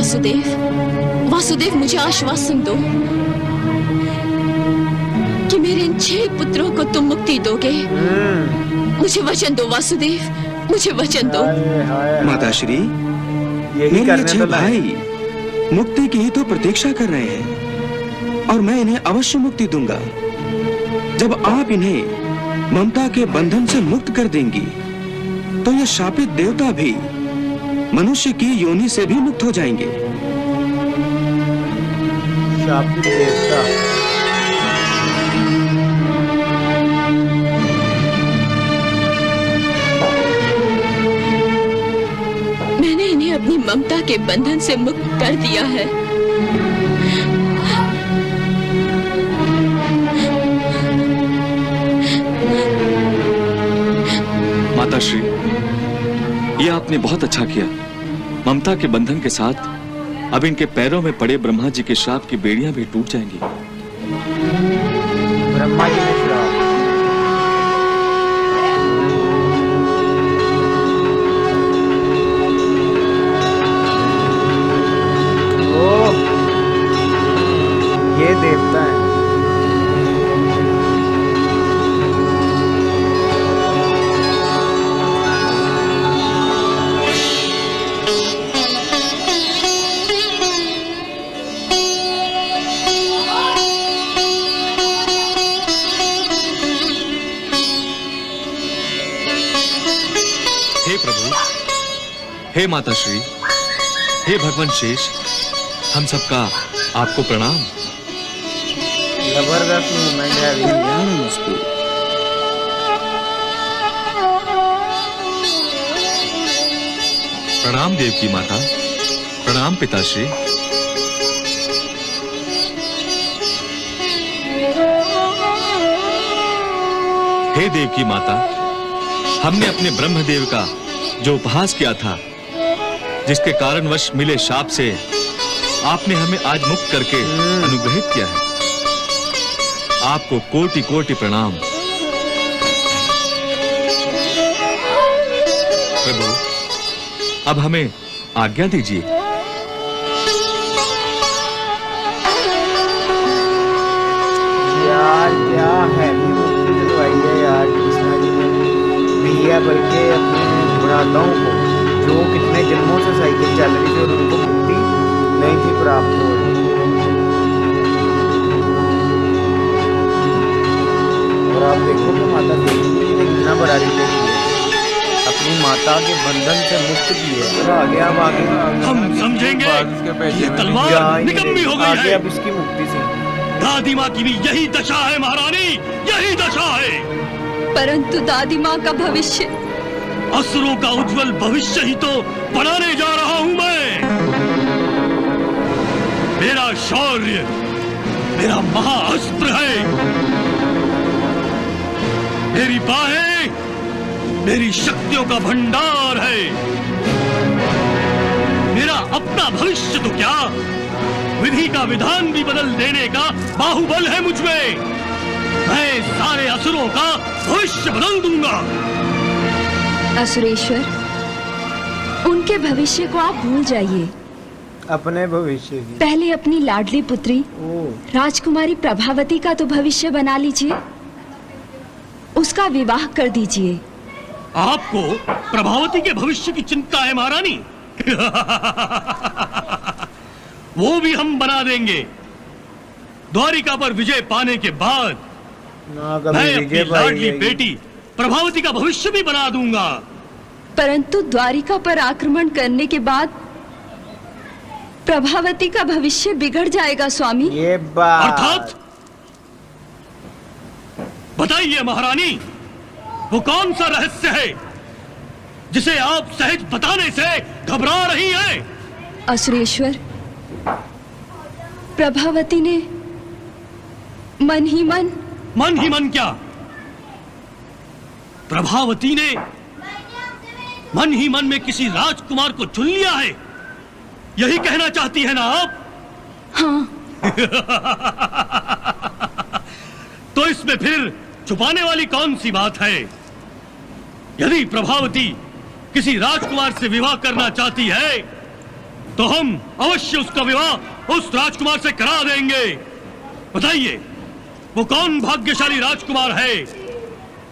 वासुदेव। वासुदेव, मुझे आश्वासन दो कि मेरे इन 6 पुत्रों को तुम मुक्ति दोगे। मुझे वचन दो वासुदेव, मुझे वचन दो। माताश्री, यही करने 6 तो भाई मुक्ति की ही तो प्रतीक्षा कर रहे हैं और मैं इन्हें अवश्य मुक्ति दूंगा। जब आप इन्हें ममता के बंधन से मुक्त कर देंगी तो ये शापित देवता भी मनुष्य की योनि से भी मुक्त हो जाएंगे। शापित देवता। मैंने इन्हें अपनी ममता के बंधन से मुक्त कर दिया है। माताश्री, ये आपने बहुत अच्छा किया। ममता के बंधन के साथ अब इनके पैरों में पड़े ब्रह्मा जी के श्राप की बेड़ियां भी टूट जाएंगी। ब्रह्मा जी ने श्राप। ओह, ये देवता है। हे प्रभु, हे माताश्री, हे भगवान शेष, हम सबका आपको प्रणाम। जबरदस्त मूवमेंट है अभी। नमस्ते। प्रणाम देव की माता, प्रणाम पिताश्री। हे देव की माता, हमने अपने ब्रह्मदेव का जो उपहास किया था, जिसके कारणवश मिले शाप से आपने हमें आज मुक्त करके अनुग्रहित किया है। आपको कोटि कोटि प्रणाम। प्रभु, अब हमें आज्ञा दीजिए। यार क्या है मुक्ति दिलवाई है यार कृष्णा जी ने भैया, बल्कि अपने मुरादों को जो कितने जन्मों से साइकिल चल रही थी और उनको मुक्ति नहीं थी प्राप्त हो रही। और आप देखो तो माता देवी जी ने कितना बड़ा रिश्ता किया, अपनी माता के बंधन से मुक्त किए। और आगे अब आगे हम समझेंगे ये तलवार निकम्मी हो गई आगे है। अब इसकी मुक्ति से दादी माँ की भी यही दशा है महारानी, यही दशा है। परंतु दादी माँ का भविष्य, असुरों का उज्जवल भविष्य ही तो बनाने जा रहा हूँ मैं। मेरा शौर्य मेरा महाअस्त्र है, मेरी बाहें मेरी शक्तियों का भंडार है। मेरा अपना भविष्य तो क्या, विधि का विधान भी बदल देने का बाहुबल है मुझमें। मैं सारे असुरों का भविष्य बदल दूंगा। असुरेश्वर, उनके भविष्य को आप भूल जाइए। अपने भविष्य की पहले अपनी लाडली पुत्री राजकुमारी प्रभावती का तो भविष्य बना लीजिए, उसका विवाह कर दीजिए। आपको प्रभावती के भविष्य की चिंता है महारानी? वो भी हम बना देंगे। द्वारिका पर विजय पाने के बाद मैं अपनी लाडली बेटी प्रभावती का भविष्य भी बना दूंगा। परंतु द्वारिका पर आक्रमण करने के बाद प्रभावती का भविष्य बिगड़ जाएगा स्वामी। ये बात अर्थात बताइए महारानी, वो कौन सा रहस्य है जिसे आप सहज बताने से घबरा रही हैं? असुरेश्वर, प्रभावती ने मन ही मन क्या? प्रभावती ने मन ही मन में किसी राजकुमार को चुन लिया है, यही कहना चाहती है ना आप? हाँ। तो इसमें फिर छुपाने वाली कौन सी बात है? यदि प्रभावती किसी राजकुमार से विवाह करना चाहती है तो हम अवश्य उसका विवाह उस राजकुमार से करा देंगे। बताइए, वो कौन भाग्यशाली राजकुमार है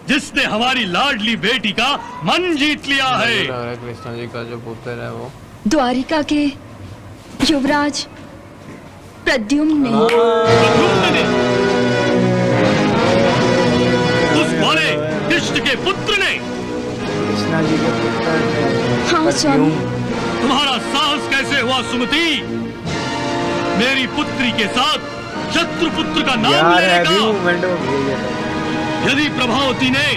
जिसने हमारी लाडली बेटी का मन जीत लिया है? कृष्णा जी का जो पुत्र है वो द्वारिका के युवराज प्रद्युम्न ने। प्रद्युम्न ने? उस वाले कृष्ण के पुत्र ने? कृष्णा जी के पुत्र ने हाँ स्वामी। तुम्हारा साहस कैसे हुआ सुमति, मेरी पुत्री के साथ शत्रु पुत्र का नाम यार लेने हैवी का? मूवमेंट हो गई है। यदि प्रभावती ने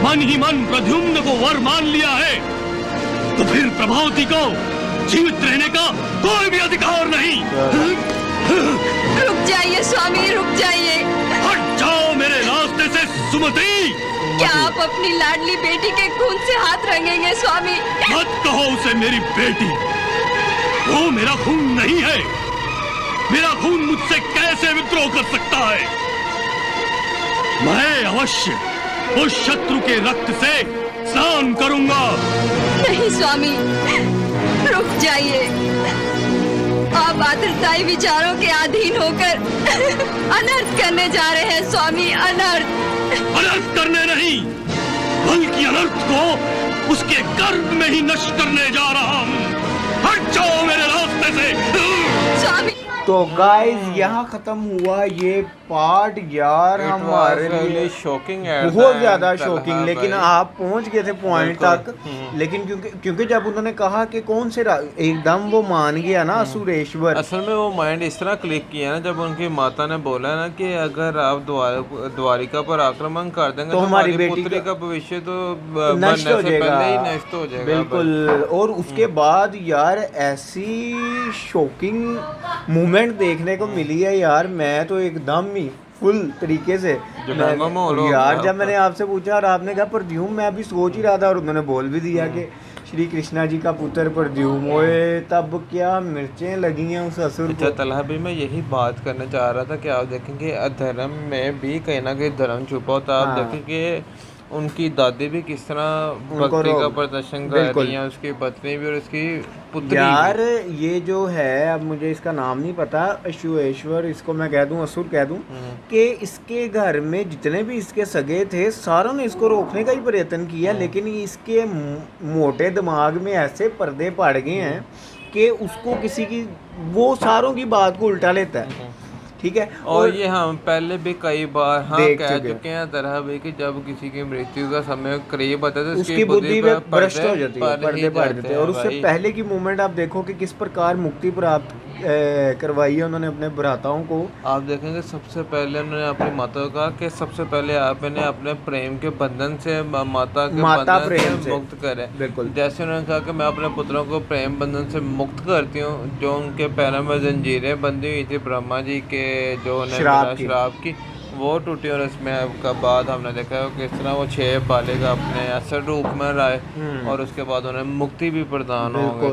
मन ही मन प्रद्युम्न को वर मान लिया है, तो फिर प्रभावती को जीवित रहने का कोई भी अधिकार नहीं। रुक जाइए स्वामी, रुक जाइए। हट जाओ मेरे रास्ते से सुमति। क्या आप अपनी लाडली बेटी के खून से हाथ रंगेंगे स्वामी? मत कहो उसे मेरी बेटी, वो मेरा खून नहीं है। मेरा खून मुझसे कैसे विद्रोह कर सकता है? मैं अवश्य उस शत्रु के रक्त से स्नान करूंगा। नहीं स्वामी, रुक जाइए। आप आतुरताई विचारों के अधीन होकर अनर्थ करने जा रहे हैं स्वामी, अनर्थ। अनर्थ करने नहीं, बल्कि अनर्थ को उसके गर्भ में ही नष्ट करने जा रहा हूँ। हट जाओ मेरे रास्ते से स्वामी। तो गाइस यहाँ खत्म हुआ ये पार्ट यार। हमारे लिए शॉकिंग बहुत ज्यादा शॉकिंग, लेकिन आप पहुंच गए थे पॉइंट तक। लेकिन क्योंकि जब उन्होंने कहा कि कौन से एकदम वो मान गया ना सुरेश्वर। असल में वो माइंड इस तरह क्लिक किया ना, जब उनकी माता ने बोला ना कि अगर आप द्वारिका पर आक्रमण कर देंगे तो हमारी पुत्री का भविष्य तो नष्ट हो जाएगा, पहले ही नष्ट हो जाएगा। बिल्कुल। और उसके बाद यार ऐसी शॉकिंग मूवमेंट देखने को मिली है यार। मैं तो एकदम ही फुल तरीके से यार, जब मैंने आपसे पूछा और आपने कहा प्रद्युम्न, मैं अभी सोच ही रहा था और उन्होंने बोल भी दिया कि श्री कृष्णा जी का पुत्र प्रद्युम्न। ओए तब क्या मिर्चें लगी हैं उस असुर को। तलहा भी मैं यही बात करना चाह रहा था कि आप देखेंगे अधर्म में भी कहीं ना कहीं धर्म छुपा होता है। आप देखेंगे उनकी दादी भी किस तरह भक्ति का प्रदर्शन कर रही है, उसकी पत्नी भी और उसकी पुत्री यार भी। ये जो है, अब मुझे इसका नाम नहीं पता, अशुएश्वर इसको मैं कह दूं, असुर कह दूं, कि इसके घर में जितने भी इसके सगे थे सारों ने इसको रोकने का ही प्रयत्न किया, लेकिन इसके मोटे दिमाग में ऐसे पर्दे पड़ गए हैं कि उसको किसी की, वो सारों की बात को उल्टा लेता है। ठीक है। और ये हम पहले भी कई बार कह चुके हैं तरह भी कि जब किसी की मृत्यु का समय करीब आता है तो उसकी बुद्धि भ्रष्ट हो जाती है, पर्दे पड़ जाते हैं। और उससे पहले की मूवमेंट आप देखो कि किस प्रकार मुक्ति प्राप्त करवाई है उन्होंने अपने भ्राताओं को। आप देखेंगे सबसे पहले उन्होंने अपनी माता को कहा कि सबसे पहले आप इन्हें अपने प्रेम के बंधन से माता बंधन से मुक्त करें। बिल्कुल। जैसे उन्होंने कहा कि मैं अपने पुत्रों को प्रेम बंधन से मुक्त करती हूँ, जो उनके पैरों में जंजीरें बंधी हुई थी ब्रह्मा जी के जो श्राप की, वो टूटी। और इसमें का बाद हमने देखा है किस तरह वो 6 बालिका अपने असर रूप में लाए और उसके बाद उन्हें मुक्ति भी प्रदान हो गई।